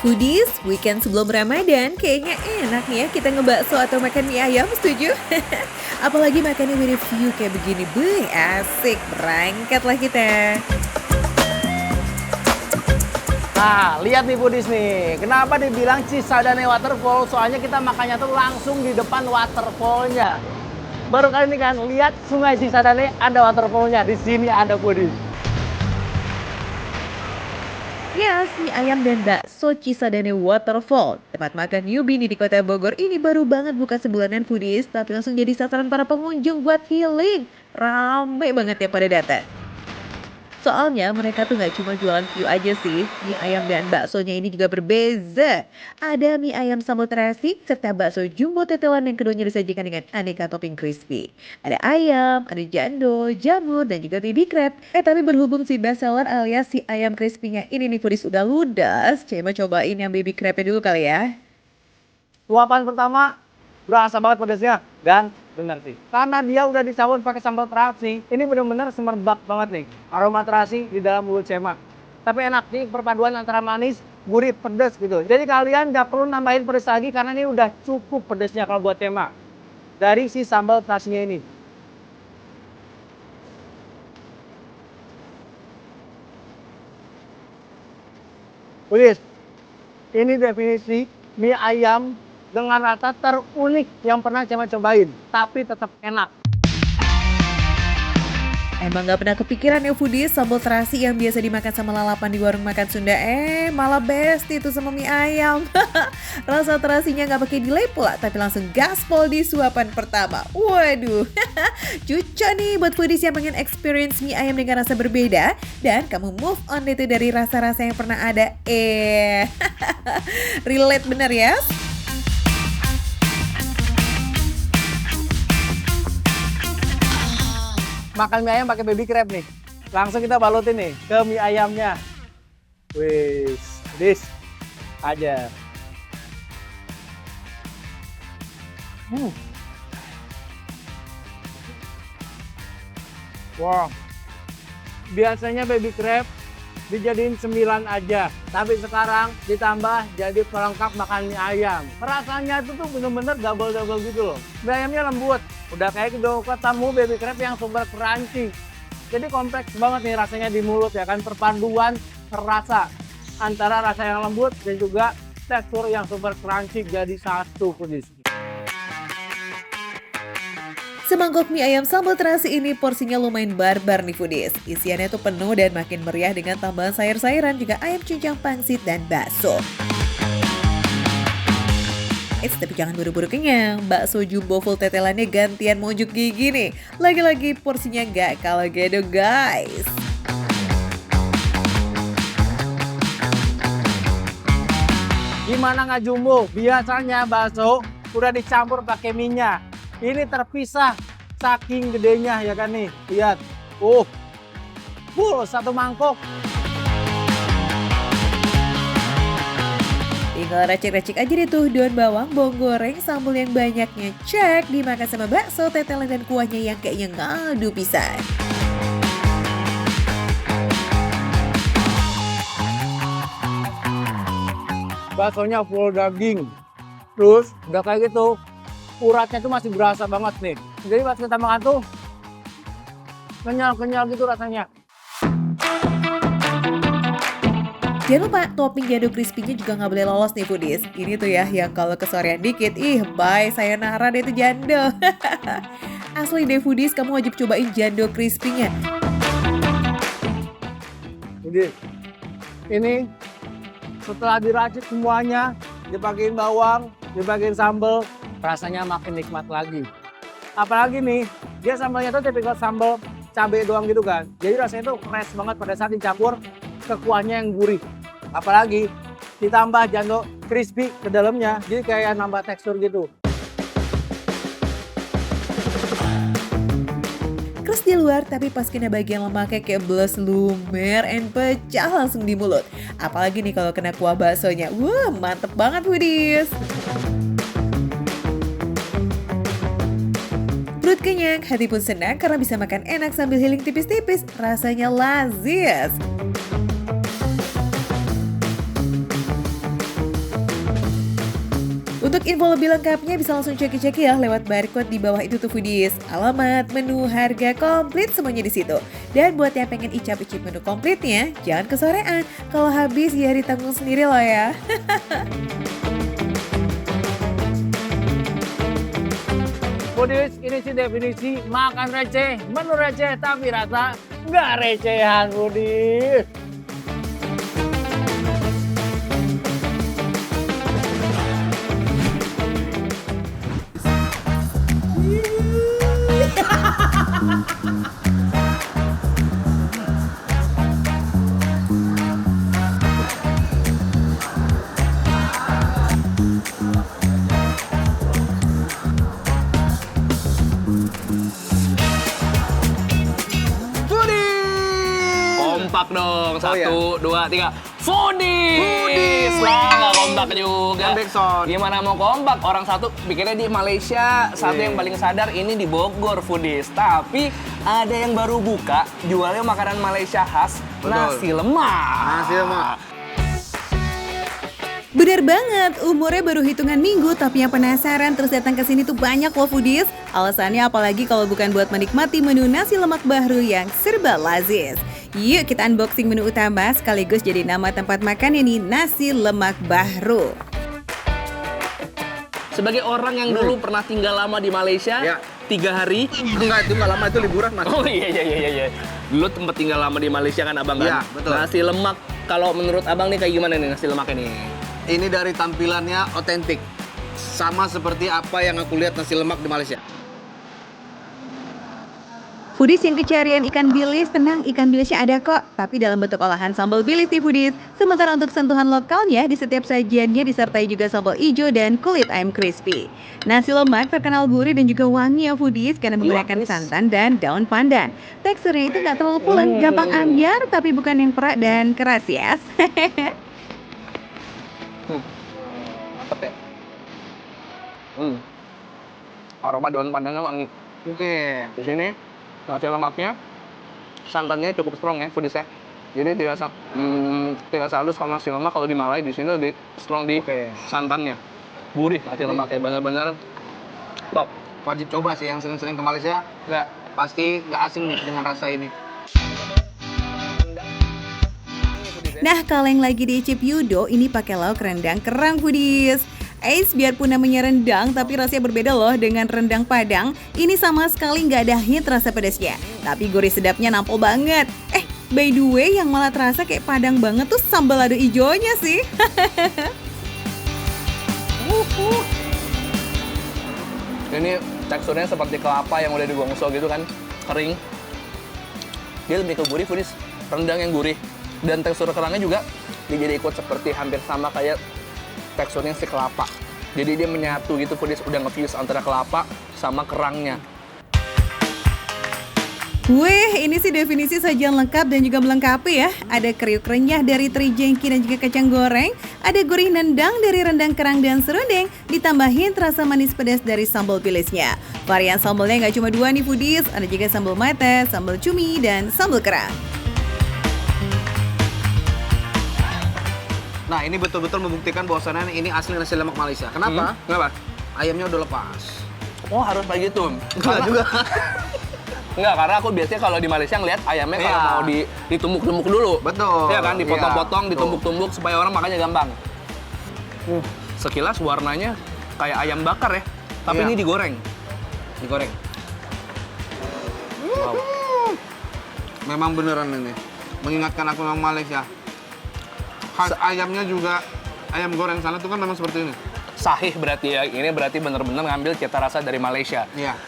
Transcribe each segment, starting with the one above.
Foodies, weekend sebelum Ramadan kayaknya enak nih ya kita ngebakso atau makan mie ayam, setuju? Apalagi makannya with view kayak begini, beuh asik, berangkatlah kita. Nah, lihat nih Budis nih. Kenapa dibilang Cisadane Waterfall? Soalnya kita makannya tuh langsung di depan waterfallnya. Baru kali ini kan lihat Sungai Cisadane ada waterfallnya. Di sini ada Budis. Ya, mie ayam dan bakso Cisadane Waterfall. Tempat makan Yubini di kota Bogor ini baru banget buka sebulanan Foodies, tapi langsung jadi sasaran para pengunjung buat healing. Rame banget ya pada datang. Soalnya mereka tuh nggak cuma jualan view aja sih, mie ayam dan baksonya ini juga berbeza. Ada mie ayam sambal terasi, serta bakso jumbo tetelan yang keduanya disajikan dengan aneka topping crispy. Ada ayam, ada jando, jamur, dan juga baby crab. Tapi berhubung si bestseller alias si ayam crispy-nya ini nih Foodies udah ludas, coba cobain yang baby crab-nya dulu kali ya. Suapan pertama berasa banget pedasnya dan bener sih. Karena dia udah dicampur pakai sambal terasi, ini bener-bener semerbak banget nih. Aroma terasi di dalam mulut Cema. Tapi enak nih perpaduan antara manis, gurih, pedas gitu. Jadi kalian nggak perlu nambahin pedas lagi karena ini udah cukup pedasnya kalau buat Cema. Dari si sambal terasinya ini. Wih, ini definisi mie ayam dengan rasa terunik yang pernah Cema cobain, tapi tetap enak. Emang gak pernah kepikiran ya Foodies, sambal terasi yang biasa dimakan sama lalapan di warung makan Sunda malah best itu sama mie ayam. Rasa terasinya gak pakai delay pula, tapi langsung gaspol di suapan pertama. Waduh, cucok nih buat Foodies yang pengen experience mie ayam dengan rasa berbeda dan kamu move on itu dari rasa-rasa yang pernah ada. Relate bener ya. Makan mie ayam pakai baby crab nih. Langsung kita balutin nih ke mie ayamnya. Wih, this aja. Wow. Biasanya baby crab dijadiin 9 aja, tapi sekarang ditambah jadi pelengkap makan mie ayam. Rasanya itu tuh bener-bener double-double gitu loh. Mie ayamnya lembut, udah kayak gitu ketemu baby crab yang super crunchy. Jadi kompleks banget nih rasanya di mulut ya kan, perpaduan rasa antara rasa yang lembut dan juga tekstur yang super crunchy jadi satu Foodies. Semangkok mie ayam sambal terasi ini porsinya lumayan barbar nih Foodies. Isiannya tuh penuh dan makin meriah dengan tambahan sayur-sayuran juga ayam cincang pangsit dan bakso. Tapi jangan buru-buru kenyang, bakso jumbo full tetelannya gantian mojuk gigi nih. Lagi-lagi porsinya gak kalah gede guys. Gimana nggak jumbo? Biasanya bakso udah dicampur pakai minyak. Ini terpisah saking gedenya ya kan nih. Lihat. Full satu mangkok. Tinggal racik-racik aja deh tuh daun bawang, bawang goreng, sambal yang banyaknya. Cek, dimakan sama bakso, tetelan dan kuahnya yang kayaknya ngadu pisan. Baksonya full daging. Terus udah kayak gitu, uratnya tuh masih berasa banget nih. Jadi pas kita makan tuh kenyal-kenyal gitu rasanya. Jangan lupa topping jando crispy-nya juga nggak boleh lolos nih Foodies. Ini tuh ya yang kalau kesorean dikit, bye sayonara deh itu jando. Asli deh Foodies, kamu wajib cobain jando crispy-nya. Jadi ini setelah diracik semuanya, dipakein bawang, dipakein sambal, rasanya makin nikmat lagi. Apalagi nih, dia sambalnya tuh tipikal sambal cabai doang gitu kan. Jadi rasanya tuh fresh banget pada saat dicampur ke kuahnya yang gurih. Apalagi ditambah jando crispy ke dalamnya, jadi kayak nambah tekstur gitu. Keras di luar tapi pas kena bagian lemaknya kayak belas lumer and pecah langsung di mulut. Apalagi nih kalau kena kuah baksonya. Wah, mantep banget Foodies. Perut kenyang, hati pun senang karena bisa makan enak sambil healing tipis-tipis. Rasanya lazis. Untuk info lebih lengkapnya bisa langsung cek ya lewat barcode di bawah itu tuh foodies. Alamat, menu, harga, komplit semuanya di situ. Dan buat yang pengen icip-icip menu komplitnya, jangan kesorean. Kalau habis ya ditanggung sendiri loh ya. Foodies, ini sih definisi makan receh, menu receh tapi rasa nggak recehan foodies. Kompak dong, Oh, iya. 1, 2, 3. Foodies! Lah, nggak kompak juga. Kan backsound. Gimana mau kompak? Orang satu bikinnya di Malaysia, satu Iya. yang paling sadar ini di Bogor Foodies. Tapi ada yang baru buka, jualnya makanan Malaysia khas, Betul. nasi lemak. Nasi lemak. Bener banget, umurnya baru hitungan minggu tapi yang penasaran terus datang ke sini tuh banyak loh foodies. Alasannya apalagi kalau bukan buat menikmati menu nasi lemak Bahru yang serba lazis. Yuk kita unboxing menu utama sekaligus jadi nama tempat makan ini nasi lemak Bahru. Sebagai orang yang dulu pernah tinggal lama di Malaysia, Ya. 3 hari. Enggak, itu nggak lama, itu liburan, Mas. Oh iya. Dulu tempat tinggal lama di Malaysia kan abang Iya, kan? betul. Nasi lemak, kalau menurut abang nih kayak gimana nih nasi lemak ini? Ini dari tampilannya otentik. Sama seperti apa yang aku lihat nasi lemak di Malaysia. Foodies yang kecarian ikan bilis, tenang ikan bilisnya ada kok, tapi dalam bentuk olahan sambal bilis nih foodies. Sementara untuk sentuhan lokalnya, di setiap sajiannya disertai juga sambal hijau dan kulit ayam crispy. Nasi lemak terkenal gurih dan juga wangi ya foodies karena menggunakan santan dan daun pandan. Teksturnya itu nggak terlalu pulen, gampang ambyar, tapi bukan yang perak dan keras ya. Mantep ya? Aroma daun pandannya wangi. Oke. Di sini nasi lemaknya, santannya cukup strong ya foodies ya. Jadi tidak selalu sama nasi lemak kalau di Malai, di sini lebih strong di Oke. santannya. Gurih nasi lemaknya, benar-benar top. Wajib coba sih yang sering-sering ke Malaysia. Nggak, Pasti nggak asing nih dengan rasa ini. Nah, kalau yang lagi diicip Yudo, ini pakai lauk rendang kerang foodies. Biarpun namanya rendang, tapi rasanya berbeda loh dengan rendang Padang. Ini sama sekali nggak ada hint rasa pedasnya, tapi gurih sedapnya nampol banget. By the way, yang malah terasa kayak Padang banget tuh sambal lado ijonya sih. ini teksturnya seperti kelapa yang udah digongso gitu kan, kering. Dia lebih ke gurih foodies, rendang yang gurih. Dan tekstur kerangnya juga dia jadi ikut seperti hampir sama kayak teksturnya si kelapa. Jadi dia menyatu gitu foodies, udah nge-fuse antara kelapa sama kerangnya. Wih, ini sih definisi sajian lengkap dan juga melengkapi ya. Ada kriuk renyah dari teri jengki dan juga kacang goreng. Ada gurih nendang dari rendang kerang dan serundeng. Ditambahin terasa manis pedas dari sambal bilisnya. Varian sambalnya nggak cuma 2 nih foodies. Ada juga sambal mata, sambal cumi, dan sambal kerang. Nah, ini betul-betul membuktikan bahwasannya ini asli nasi lemak Malaysia. Kenapa? Kenapa? Ayamnya udah lepas. Oh harus kayak gitu. Enggak juga. Enggak, karena aku biasanya kalau di Malaysia ngeliat ayamnya kalau Iya. mau ditumbuk-tumbuk dulu. Betul. Iya kan, dipotong-potong, Iya, ditumbuk-tumbuk supaya orang makannya gampang. Sekilas warnanya kayak ayam bakar ya, tapi Iya. ini digoreng. Digoreng. Wow. Memang beneran ini. Mengingatkan aku sama Malaysia. Khas ayamnya juga, ayam goreng sana tuh kan memang seperti ini. Sahih berarti ya, ini berarti bener-bener ngambil cita rasa dari Malaysia. Iya.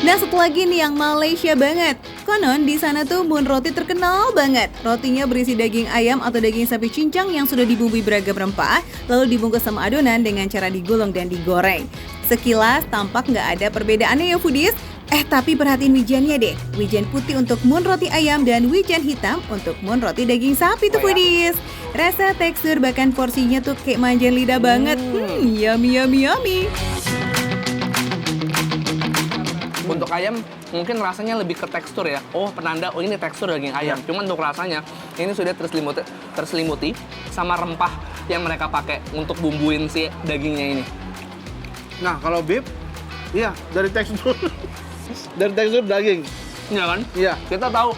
Nah, satu lagi nih yang Malaysia banget. Konon di sana tuh mun roti terkenal banget. Rotinya berisi daging ayam atau daging sapi cincang yang sudah dibumbui beragam rempah, lalu dibungkus sama adonan dengan cara digulung dan digoreng. Sekilas tampak nggak ada perbedaannya ya foodies. Tapi perhatiin wijennya deh. Wijen putih untuk mun roti ayam dan wijen hitam untuk mun roti daging sapi tuh foodies. Rasa, tekstur, bahkan porsinya tuh kayak manjain lidah banget. Yummy, yummy, yummy. Untuk ayam mungkin rasanya lebih ke tekstur ya. Oh, penanda, oh ini tekstur daging ayam. Cuman untuk rasanya, ini sudah terselimuti sama rempah yang mereka pakai untuk bumbuin si dagingnya ini. Nah, kalau beef, iya dari tekstur dari tekstur daging. Iya kan? Iya. Kita tahu,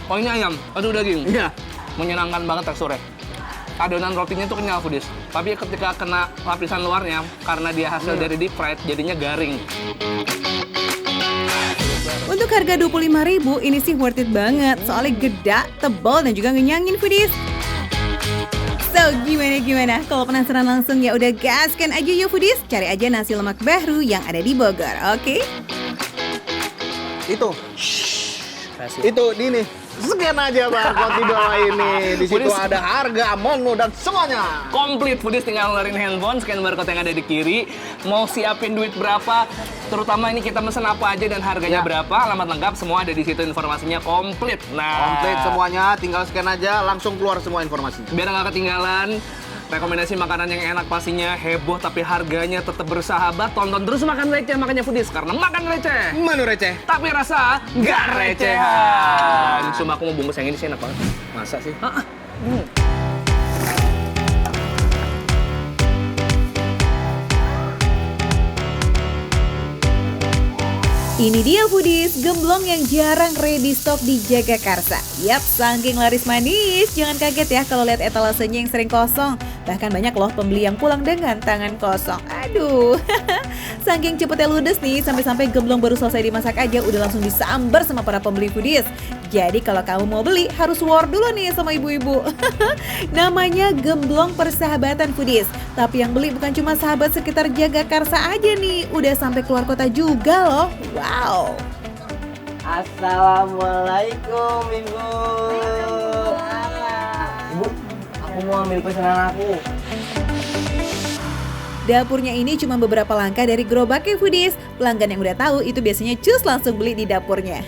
oh ini ayam, aduh daging. Iya. Menyenangkan banget teksturnya. Adonan rotinya itu kenyal foodies. Tapi ketika kena lapisan luarnya, karena dia hasil dari deep fried, jadinya garing. Untuk harga 25.000 ini sih worth it banget. Soalnya geda, tebal, dan juga ngenyangin foodies. So, gimana? Kalau penasaran langsung ya udah gaskan aja yuk foodies. Cari aja nasi lemak Bahru yang ada di Bogor, oke? Itu ini. Scan aja barcode di bawah ini. Di situ Foodies. ada harga, menu dan semuanya. Komplit foodies, tinggal ngeluarin handphone, scan barcode yang ada di kiri. Mau siapin duit berapa, terutama ini kita mesen apa aja dan harganya berapa, alamat lengkap, semua ada di situ, informasinya komplit. Nah, Komplit semuanya, tinggal scan aja, langsung keluar semua informasinya. biar nggak ketinggalan rekomendasi makanan yang enak, pastinya heboh tapi harganya tetap bersahabat. Tonton terus Makan Receh, makanya foodies, karena makan receh Menu receh. tapi rasa nggak recehan. Cuma aku mau bungkus yang ini sih enak banget. Masa sih? Ini dia foodies, gemblong yang jarang ready stock di Jagakarsa. Yap, saking laris manis, jangan kaget ya kalau lihat etalasenya yang sering kosong. Bahkan banyak loh pembeli yang pulang dengan tangan kosong. Aduh, saking cepetnya ludes nih, sampai-sampai gemblong baru selesai dimasak aja udah langsung disambar sama para pembeli foodies. Jadi kalau kamu mau beli, harus war dulu nih sama ibu-ibu. Namanya gemblong persahabatan foodies. Tapi yang beli bukan cuma sahabat sekitar Jagakarsa aja nih, udah sampai keluar kota juga loh. Wow. Assalamualaikum Ibu. Ibu, aku mau ambil pesanan aku. Dapurnya ini cuma beberapa langkah dari gerobaknya foodies. Pelanggan yang udah tahu itu biasanya cus langsung beli di dapurnya.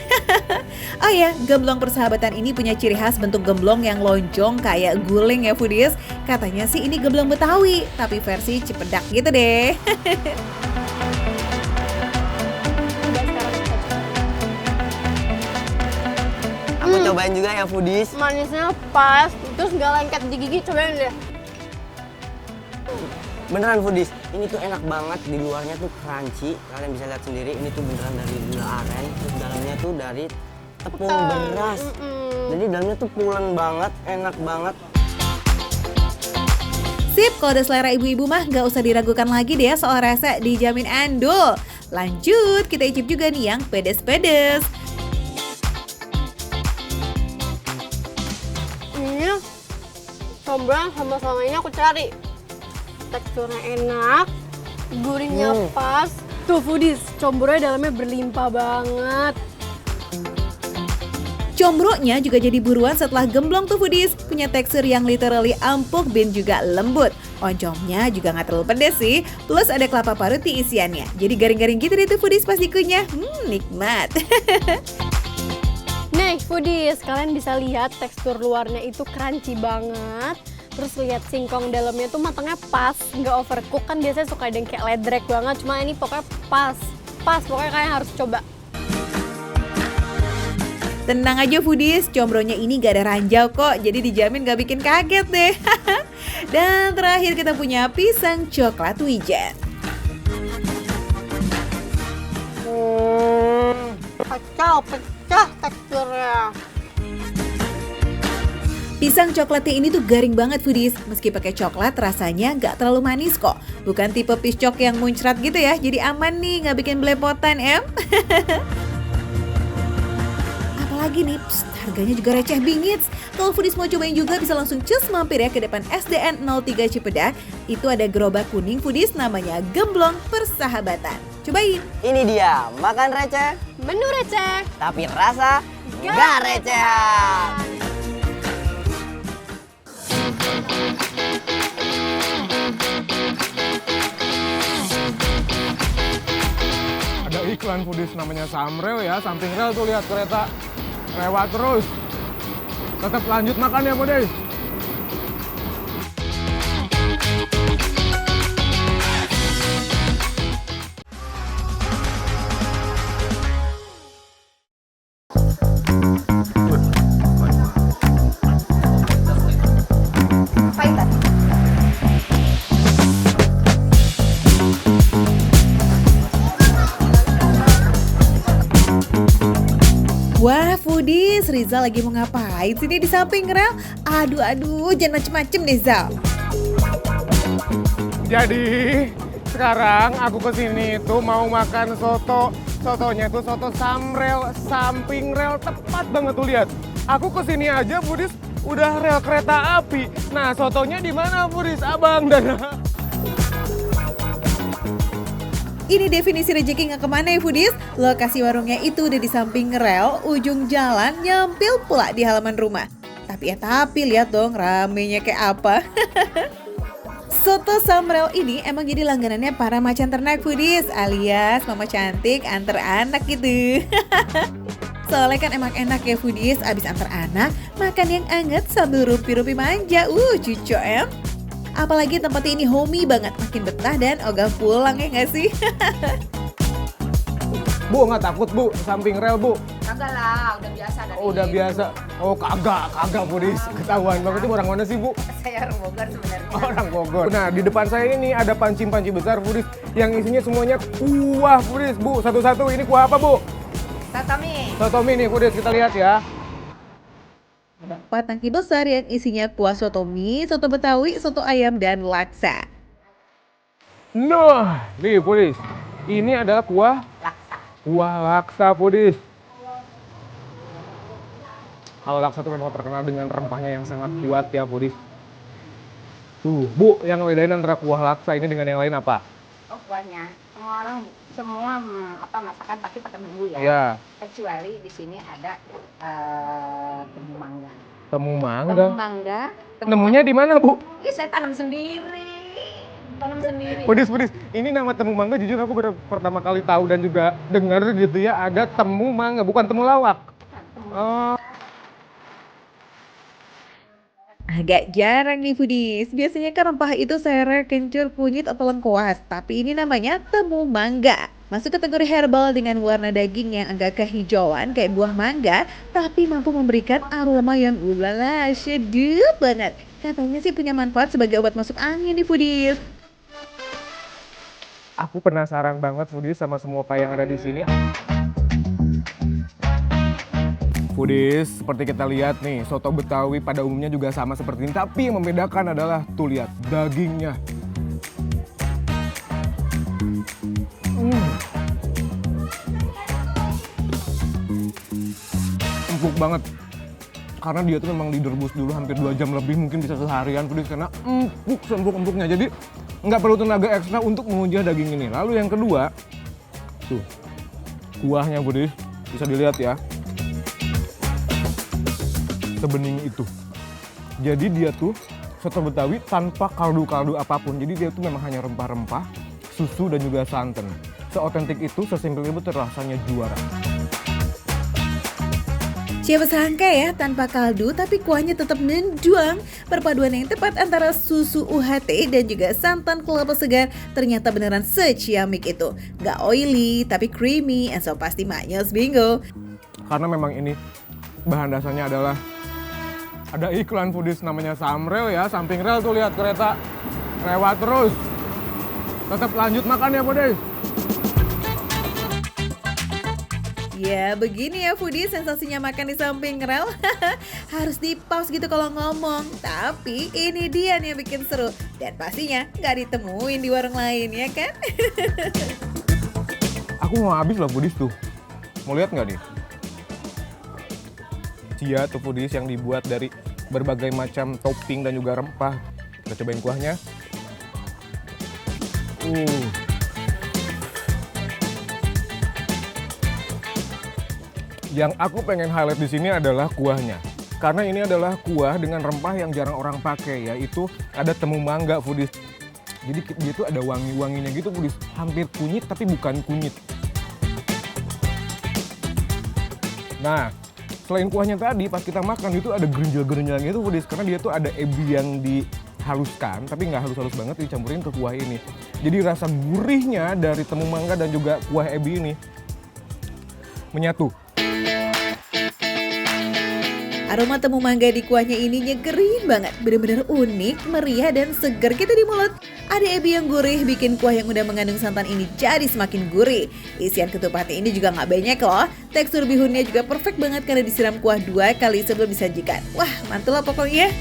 Oh ya, gemblong persahabatan ini punya ciri khas bentuk gemblong yang lonjong kayak guling ya foodies. Katanya sih ini gemblong Betawi, tapi versi Cipedak gitu deh. Aku cobain juga ya foodies. Manisnya pas, terus nggak lengket di gigi, cobain deh. Beneran foodies, ini tuh enak banget. Di luarnya tuh crunchy, kalian bisa lihat sendiri. Ini tuh beneran dari gula aren, terus dalamnya tuh dari tepung beras. Jadi dalamnya tuh pulen banget, enak banget. Sip, kalau ada selera ibu-ibu mah nggak usah diragukan lagi deh soal rasa, dijamin andul. Lanjut, kita icip juga nih yang pedes-pedes. Ini combro sama selama ini aku cari. Teksturnya enak, gurihnya pas. Tuh foodies, combronya dalamnya berlimpah banget. Combronya juga jadi buruan setelah gemblong tuh foodies. Punya tekstur yang literally empuk dan juga lembut. Oncomnya juga nggak terlalu pedes sih. Plus ada kelapa parut di isiannya. Jadi garing-garing gitu deh tuh foodies pas dikunyah. Nikmat. Nih foodies, kalian bisa lihat tekstur luarnya itu crunchy banget. Terus lihat singkong dalamnya tuh matangnya pas, nggak overcook. Kan biasanya suka ada yang kayak ledrek banget, cuma ini pokoknya pas. Pokoknya kalian harus coba. Tenang aja foodies, combronya ini gak ada ranjau kok. Jadi dijamin gak bikin kaget deh. Dan terakhir kita punya pisang coklat wijen. Pecah teksturnya. Pisang coklatnya ini tuh garing banget foodies. Meski pakai coklat rasanya gak terlalu manis kok. Bukan tipe piscok yang muncrat gitu ya. Jadi aman nih, gak bikin belepotan em. Apalagi nih, harganya juga receh bingits. Kalau foodies mau cobain juga bisa langsung cus mampir ya ke depan SDN 03 Cipedak. Itu ada gerobak kuning foodies namanya Gemblong Persahabatan. Cobain. Ini dia, makan receh, Menu receh. tapi rasa gak recehan. Ada iklan foodies namanya Samrel ya, samping rel tuh lihat kereta lewat terus. Tetap lanjut makan ya foodies. Nah foodies, Rizal lagi mau ngapain sih nih di samping rel? Aduh, jangan macem-macem deh Zal. Jadi sekarang aku kesini tuh mau makan soto. Sotonya tuh soto Samrel, samping rel, tepat banget tuh lihat. Aku kesini aja Budis udah rel kereta api. Nah sotonya di mana Budis, Abang dan Ini definisi rezeki nggak kemana ya foodies? Lokasi warungnya itu udah di samping rel, ujung jalan, nyampil pula di halaman rumah. Tapi lihat dong ramenya kayak apa. Soto Samrel ini emang jadi langganannya para macan ternak foodies alias mama cantik antar anak gitu. Soalnya kan emang enak ya foodies, abis antar anak makan yang anget sambil rupi-rupi manja. Cucu em. Apalagi tempatnya ini homey banget, makin betah dan ogah pulang ya nggak sih? Bu nggak takut Bu, samping rel Bu? Kagak lah, udah biasa dari Oh, udah biasa. Oh kagak Budis, ketahuan banget itu orang mana sih Bu? saya orang Bogor sebenarnya. Orang Bogor. Nah, di depan saya ini ada panci-panci besar, Budis, yang isinya semuanya kuah, Budis. Bu, satu-satu ini kuah apa, Bu? Tatami. Soto mie nih, Budis, kita lihat ya. Empat tangki besar yang isinya kuah soto mie, soto betawi, soto ayam, dan laksa. Nah, nih, Budis. Ini adalah kuah laksa, Budis. Kalau laksa itu memang terkenal dengan rempahnya yang sangat kuat ya, Budis. Tuh, Bu, yang bedain antara kuah laksa ini dengan yang lain apa? Oh kuahnya, semua masakan pasti pakai bumbu ya. Ya, Kecuali di sini ada temu mangga. temu Temu mangga. mangga. Nemunya di mana, Bu? Ih, saya tanam sendiri. Budis, ini nama temu mangga jujur aku baru pertama kali tahu dan juga dengar gitu ya, ada temu mangga, bukan temu lawak. Oh. Agak jarang nih foodies, biasanya kan rempah itu serai, kencur, kunyit, atau lengkuas. Tapi ini namanya temu mangga. Masuk kategori herbal dengan warna daging yang agak kehijauan kayak buah mangga, tapi mampu memberikan aroma yang ulala, syedap banget. Katanya sih punya manfaat sebagai obat masuk angin nih foodies. Aku penasaran banget Foodies sama semua apa yang ada di sini. Foodies, seperti kita lihat nih, soto Betawi pada umumnya juga sama seperti ini. Tapi yang membedakan adalah, tuh lihat, dagingnya. Empuk banget. Karena dia tuh memang direbus dulu hampir 2 jam lebih, mungkin bisa seharian Foodies, karena empuk seempuk-empuknya. Jadi nggak perlu tenaga ekstra untuk mengunyah daging ini. Lalu yang kedua, tuh, kuahnya Foodies, bisa dilihat ya. Sebening itu. Jadi dia tuh soto Betawi tanpa kaldu-kaldu apapun. Jadi dia tuh memang hanya rempah-rempah, susu dan juga santan. Seotentik itu, sesimpel itu rasanya juara. Siapa sangka ya, tanpa kaldu tapi kuahnya tetap menjuang. Perpaduan yang tepat antara susu UHT dan juga santan kelapa segar ternyata beneran seciamik itu. Gak oily tapi creamy, and so pasti maknyos bingo. Karena memang ini bahan dasarnya adalah ada iklan Foodies namanya Samrel ya, samping rel tuh lihat kereta lewat terus. Tetap lanjut makan ya Foodies. Ya begini ya foodies, sensasinya makan di samping rel. Harus di pause gitu kalau ngomong. Tapi ini dia nih yang bikin seru. Dan pastinya nggak ditemuin di warung lain ya kan? Aku mau habis lah Foodies tuh. Mau lihat nggak nih? Cia tuh Foodies yang dibuat dari berbagai macam topping dan juga rempah. Kita cobain kuahnya. Yang aku pengen highlight di sini adalah kuahnya. Karena ini adalah kuah dengan rempah yang jarang orang pakai, yaitu ada temu mangga Foodies. Jadi dia tuh ada wangi-wanginya gitu Foodies. Hampir kunyit tapi bukan kunyit. Nah, selain kuahnya tadi, pas kita makan itu ada gerinjal-gerinjalnya itu Foodies. Karena dia tuh ada ebi yang dihaluskan, tapi nggak halus-halus banget, dicampurin ke kuah ini. Jadi rasa gurihnya dari temu mangga dan juga kuah ebi ini menyatu. Aroma temu mangga di kuahnya ini nyegerin banget, bener-bener unik, meriah, dan seger kita di mulut. Ada ebi yang gurih, bikin kuah yang udah mengandung santan ini jadi semakin gurih. Isian ketupat ini juga nggak banyak loh. Tekstur bihunnya juga perfect banget karena disiram kuah 2 kali sebelum disajikan. Wah, mantul lah pokoknya.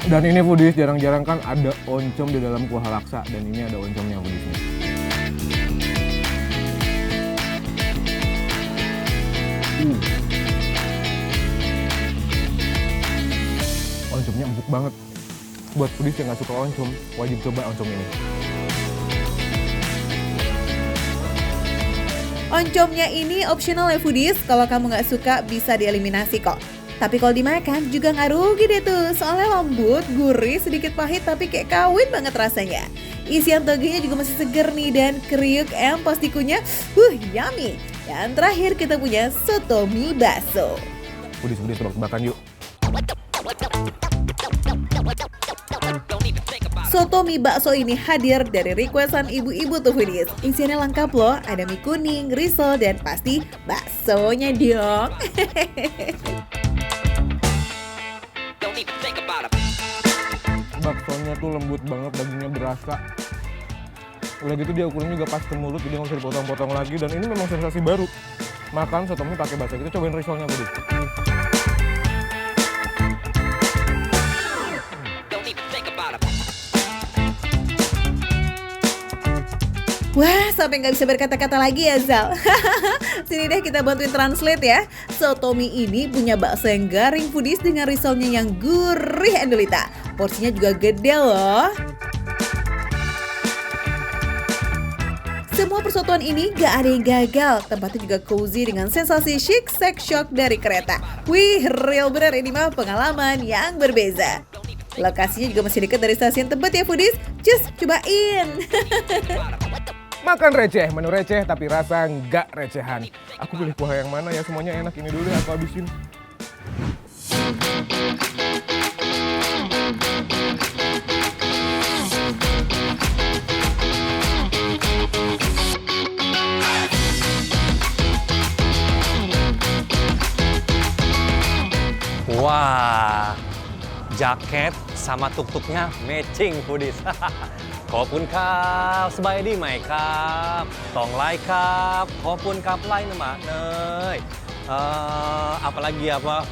Dan ini foodies jarang-jarang kan ada oncom di dalam kuah laksa, dan ini ada oncomnya foodies nih. Oncomnya empuk banget. Buat foodies yang nggak suka oncom, wajib coba oncom ini. Oncomnya ini optional ya foodies, kalau kamu nggak suka bisa dieliminasi kok. Tapi kalau dimakan juga nggak rugi deh tuh, soalnya lembut, gurih, sedikit pahit tapi kayak kawin banget rasanya. Isian togenya juga masih seger nih dan kriuk empos tikunya, yummy. Dan terakhir kita punya soto mie bakso. Foodies tebak-tebakan yuk. Soto mie bakso ini hadir dari requestan ibu-ibu tuh foodies. Isiannya lengkap loh, ada mie kuning, risol, dan pasti baksonya dong. Baksonya tuh lembut banget, dagingnya berasa. Udah gitu dia ukurannya juga pas ke mulut, jadi nggak usah dipotong-potong lagi. Dan ini memang sensasi baru. Makan soto mie pakai bakso. Kita cobain risolnya dulu. Wah, sampai nggak bisa berkata-kata lagi ya Zal. Sini deh kita bantuin translate ya. Soto mie ini punya bakso yang garing foodies dengan risolnya yang gurih Andolita. Porsinya juga gede loh. Semua persatuan ini gak ada yang gagal. Tempatnya juga cozy dengan sensasi chic sex shock dari kereta. Wih, real bener ini mah pengalaman yang berbeza. Lokasinya juga masih dekat dari stasiun Tebet ya foodies. Just cobain. Makan receh, menu receh tapi rasa nggak recehan. Aku pilih kuah yang mana ya, semuanya enak. Ini dulu ya, aku habisin. Wah, jaket sama tuk-tuknya matching foodies. Khopun kap, sebaik di mai kap, tong lai kap, khopun kap lain mak nei. Apalagi apa?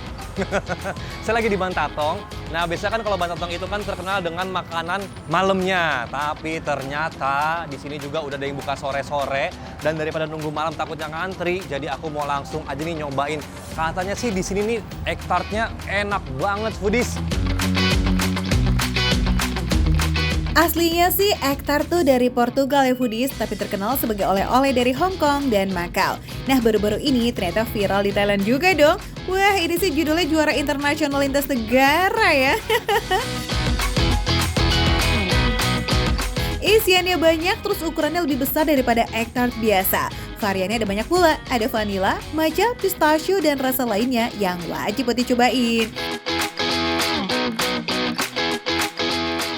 Saya lagi di Bantatong. Nah, biasanya kan kalau Bantatong itu kan terkenal dengan makanan malamnya. Tapi ternyata di sini juga udah ada yang buka sore-sore. Dan daripada nunggu malam takutnya ngantri, jadi aku mau langsung aja nih nyobain. Katanya sih di sini nih egg tartnya enak banget foodies. Aslinya sih egg tart tuh dari Portugal ya foodies, tapi terkenal sebagai oleh-oleh dari Hong Kong dan Macau. Nah, baru-baru ini ternyata viral di Thailand juga dong. Wah, ini sih judulnya juara internasional lintas negara ya. Isiannya banyak, terus ukurannya lebih besar daripada egg tart biasa. Variannya ada banyak pula, ada vanilla, matcha, pistachio, dan rasa lainnya yang wajib buat dicobain.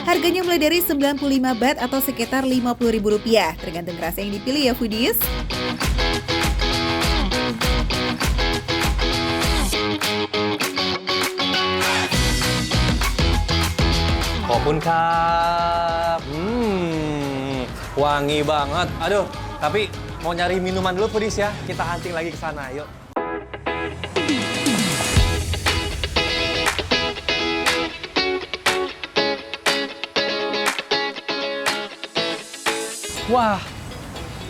Harganya mulai dari 95 baht atau sekitar Rp50.000, tergantung rasa yang dipilih ya foodies. Khopun kap, wangi banget. Aduh, tapi mau nyari minuman dulu foodies ya. Kita hunting lagi ke sana, yuk. Wah,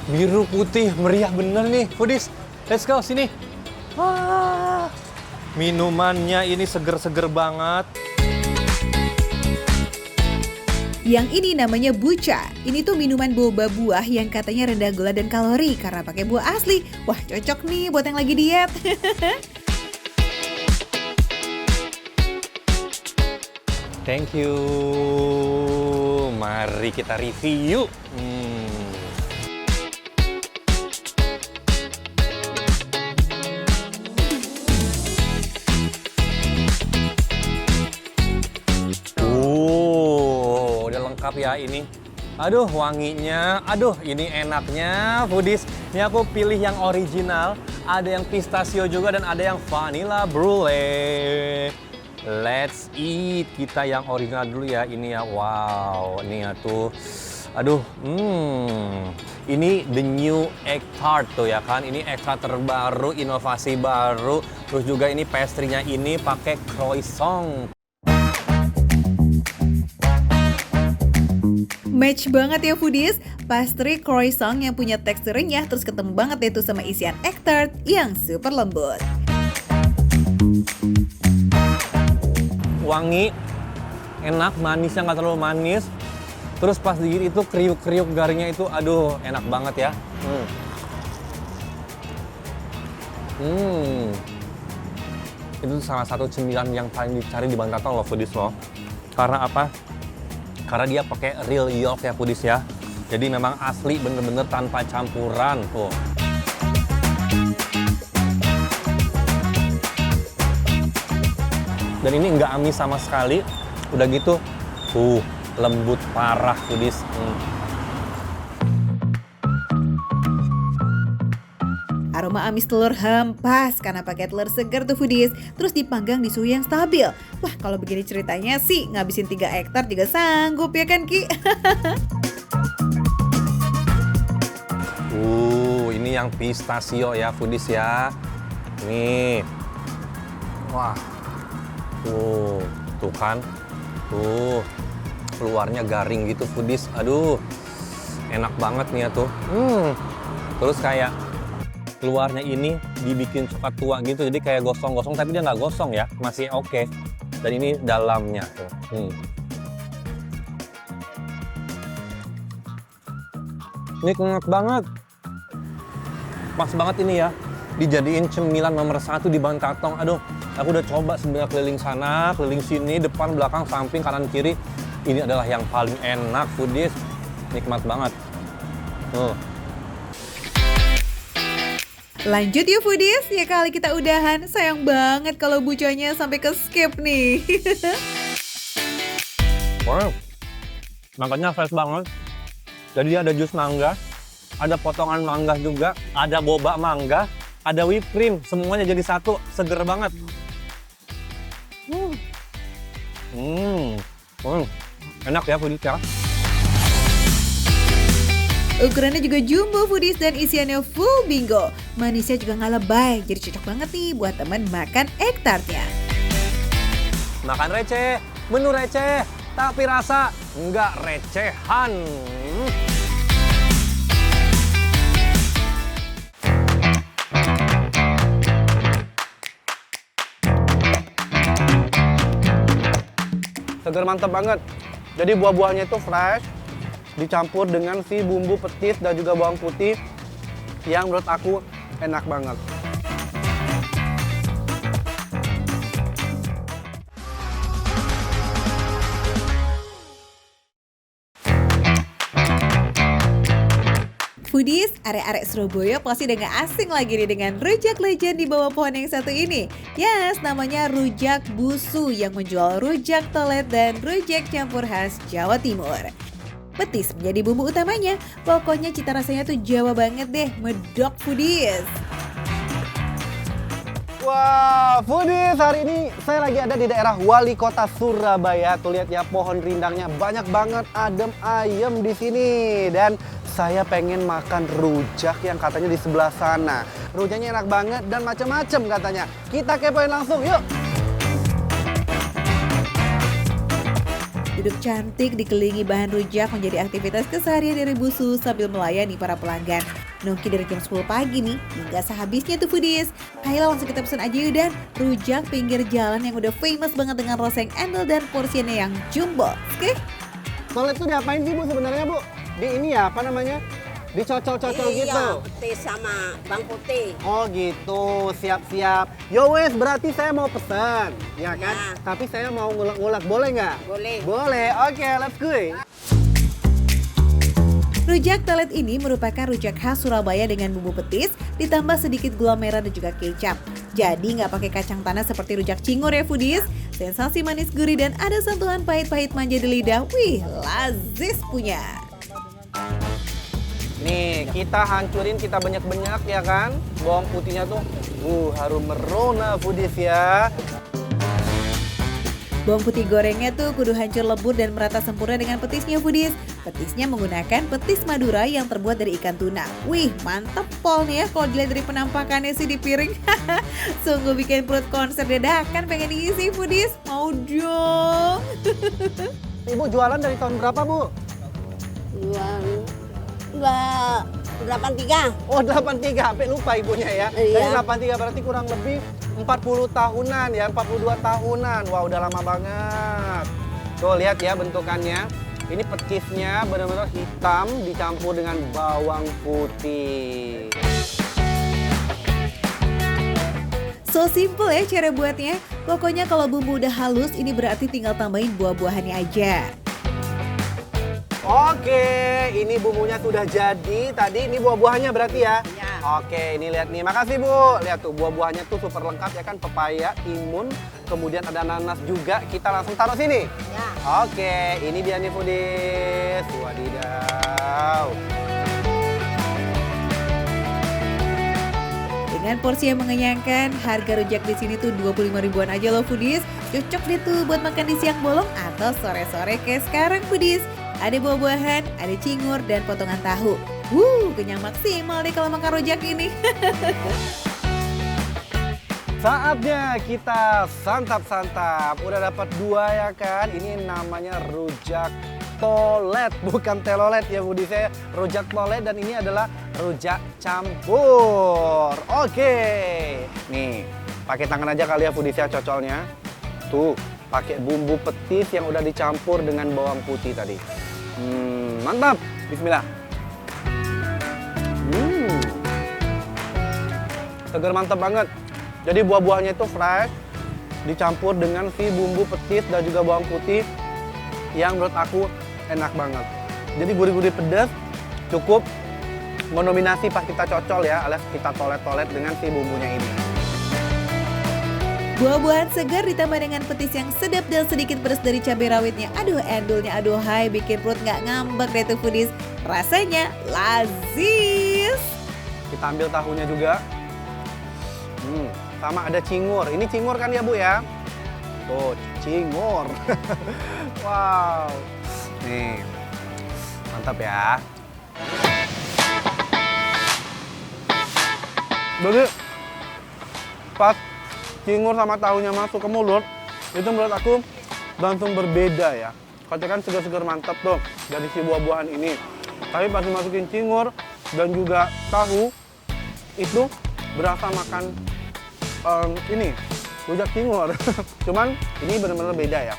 biru putih meriah bener nih foodies. Let's go, sini. Wah, minumannya ini seger-seger banget. Yang ini namanya bucha. Ini tuh minuman boba buah yang katanya rendah gula dan kalori karena pakai buah asli. Wah, cocok nih buat yang lagi diet. Thank you. Mari kita review. Udah lengkap ya ini. Aduh, wanginya. Aduh, ini enaknya foodies. Ini aku pilih yang original. ada yang pistachio juga, dan ada yang vanilla brulee. Let's eat. Kita yang original dulu ya, ini ya. Wow, ini ya tuh. Aduh, ini the new egg tart tuh ya kan. Ini egg tart terbaru, inovasi baru. Terus juga ini pastry-nya ini pakai croissant. Match banget ya foodies, pastry croissant yang punya tekstur renyah terus ketemu banget deh tuh sama isian egg tart yang super lembut. Wangi, enak, manisnya nggak terlalu manis. Terus pas digigit itu kriuk-kriuk garingnya itu, aduh enak banget ya. Itu salah satu cemilan yang paling dicari di Bantatong loh foodies loh. Karena apa? Karena dia pakai real yolk ya foodies ya. Jadi memang asli bener-bener tanpa campuran tuh. Dan ini nggak amis sama sekali. Udah gitu, lembut parah foodies. Aroma amis telur hempas karena pakai telur segar tuh foodies, terus dipanggang di suhu yang stabil. Wah kalau begini ceritanya sih ngabisin 3 hektar juga sanggup ya kan Ki? Ini yang pistachio ya foodies ya. Nih. Wah. Tuh kan. Tuh. Keluarnya garing gitu foodies. Aduh. Enak banget nih ya tuh. Terus kayak luarnya ini dibikin coklat tua gitu, jadi kayak gosong-gosong tapi dia nggak gosong ya, masih oke. Dan ini dalamnya tuh. Ini enak banget. Pas banget ini ya, dijadiin cemilan nomor 1 di Bantatong. Aduh, aku udah coba sebenarnya keliling sana, keliling sini, depan, belakang, samping, kanan, kiri. Ini adalah yang paling enak foodies. Nikmat banget. Lanjut yuk foodies, ya kali kita udahan. Sayang banget kalau buconya sampai ke skip nih. Wow, mangkanya fresh banget. Jadi ada jus mangga, ada potongan mangga juga, ada boba mangga, ada whipped cream, semuanya jadi satu, seger banget. Enak ya foodies ya. Ukurannya juga jumbo foodies dan isiannya full bingo. Manisnya juga nggak lebay, jadi cocok banget nih buat temen makan egg tartnya. Makan receh, menu receh, tapi rasa nggak recehan. Seger mantep banget. Jadi buah-buahnya itu fresh, dicampur dengan si bumbu petis dan juga bawang putih yang menurut aku enak banget. Foodies, arek-arek Surabaya pasti udah gak asing lagi nih dengan rujak legend di bawah pohon yang satu ini. Yes, namanya Rujak Busu yang menjual rujak tolet dan rujak campur khas Jawa Timur. Petis menjadi bumbu utamanya, pokoknya cita rasanya tuh Jawa banget deh, medok foodies. Wah, foodies, hari ini saya lagi ada di daerah Wali Kota Surabaya. Tuh lihat ya, pohon rindangnya banyak banget, adem ayem di sini. Dan saya pengen makan rujak yang katanya di sebelah sana. Rujaknya enak banget dan macam-macam katanya. Kita kepoin langsung, yuk. Duduk cantik dikelilingi bahan rujak menjadi aktivitas keseharian dari Busu sambil melayani para pelanggan. Nongki dari jam 10 pagi nih hingga sehabisnya tuh foodies. Ayo langsung kita pesan aja yuk dan rujak pinggir jalan yang udah famous banget dengan rasa yang endel dan porsinya yang jumbo. Oke? Tolet tuh diapain sih Bu sebenarnya Bu? Di ini ya, apa namanya? Dicocol-cocol gitu? Iya, petis sama bawang putih. Oh gitu, siap-siap. Yo wes, berarti saya mau pesan, ya kan? Ya. Tapi saya mau ngulek-ngulek, boleh nggak? Boleh. Boleh, oke, let's go. Rujak tolet ini merupakan rujak khas Surabaya dengan bumbu petis, ditambah sedikit gula merah dan juga kecap. Jadi nggak pakai kacang tanah seperti rujak cingur ya foodies. Sensasi manis gurih dan ada sentuhan pahit-pahit manja di lidah. Wih, lazis punya. Ini Nih, kita hancurin, kita banyak-banyak ya kan. Bawang putihnya tuh, harum merona foodies ya. Bawang putih gorengnya tuh kudu hancur lebur dan merata sempurna dengan petisnya foodies. Petisnya menggunakan petis Madura yang terbuat dari ikan tuna. Wih, mantep pol nih ya kalau dilihat dari penampakannya sih di piring. Sungguh bikin perut konser dadakan pengen diisi foodies. Mau dong. Ibu jualan dari tahun berapa, Bu? Enggak 83. Oh, 83, sampai lupa ibunya ya. Iya. Dari 83 berarti kurang lebih 40 tahunan ya, 42 tahunan. Wah, udah lama banget. Tuh, lihat ya bentukannya. Ini petisnya benar-benar hitam dicampur dengan bawang putih. So simple ya cara buatnya. Pokoknya kalau bumbu udah halus, ini berarti tinggal tambahin buah-buahannya aja. Oke, ini bumbunya sudah jadi. Tadi ini buah-buahannya berarti ya? Iya. Oke, ini lihat nih. Makasih, Bu. Lihat tuh, buah-buahannya tuh super lengkap ya kan. Pepaya, timun, kemudian ada nanas juga. Kita langsung taruh sini. Ya. Oke, ini dia nih foodies. Wadidaw. Dengan porsi yang mengenyangkan, harga rujak di sini tuh 25 ribuan aja loh foodies. Cocok deh tuh buat makan di siang bolong atau sore-sore kayak sekarang foodies. Ada buah-buahan, ada cingur, dan potongan tahu. Kenyang maksimal deh kalau makan rujak ini. Saatnya kita santap-santap. Udah dapat 2 ya kan. Ini namanya rujak tolet, bukan telolet ya Budi saya. Rujak tolet dan ini adalah rujak campur. Oke. Nih, pakai tangan aja kali ya Budi saya cocolnya. Tuh, pakai bumbu petis yang udah dicampur dengan bawang putih tadi. Mantap. Bismillah. Segar mantap banget. Jadi buah-buahnya itu fresh, dicampur dengan si bumbu petis dan juga bawang putih yang menurut aku enak banget. Jadi gurih-gurih pedas, cukup mendominasi pas kita cocol ya, alias kita tolet-tolet dengan si bumbunya ini. Buah-buahan segar ditambah dengan petis yang sedap dan sedikit pedas dari cabai rawitnya. Aduh, endulnya aduhai, bikin perut nggak ngambek deh tuh foodies. Rasanya lazis. Kita ambil tahunya juga. Sama ada cingur. Ini cingur kan ya Bu ya? Tuh, cingur. Wow. Nih, mantap ya. Jadi, pas cingur sama tahunya masuk ke mulut, itu menurut aku langsung berbeda ya. Katakan segar-segar mantap tuh dari si buah-buahan ini. Tapi pas dimasukin cingur dan juga tahu, itu berasa makan ini rujak cingur. Cuman ini benar-benar beda ya.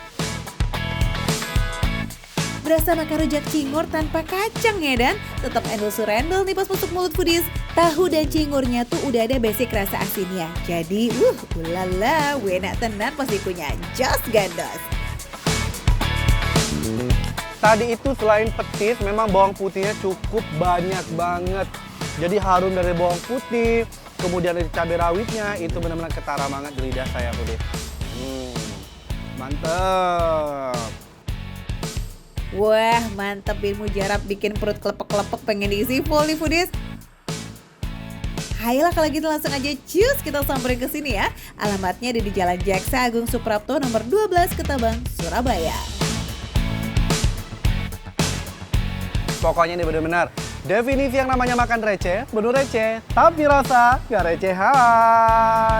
Berasa makan rujak cingur tanpa kacang ya dan tetap endul surendul nih pas masuk mulut foodies. Tahu dan cingurnya tuh udah ada basic rasa asinnya. Jadi ulala, enak tenan pas dikunyah. Jos gandos. Tadi itu selain petis, memang bawang putihnya cukup banyak banget. Jadi harum dari bawang putih, kemudian dari cabai rawitnya, itu benar-benar ketara banget di lidah saya, foodies. Mantep. Wah, mantep Bin Mujarab bikin perut kelepek-kelepek pengen diisi full nih foodies. Hayolah kalau gitu langsung aja cus kita samperin ke sini ya. Alamatnya ada di Jalan Jaksa Agung Suprapto nomor 12 Ketabang, Surabaya. Pokoknya ini benar-benar definisi yang namanya makan receh, bener receh, tapi rasa gak recehan.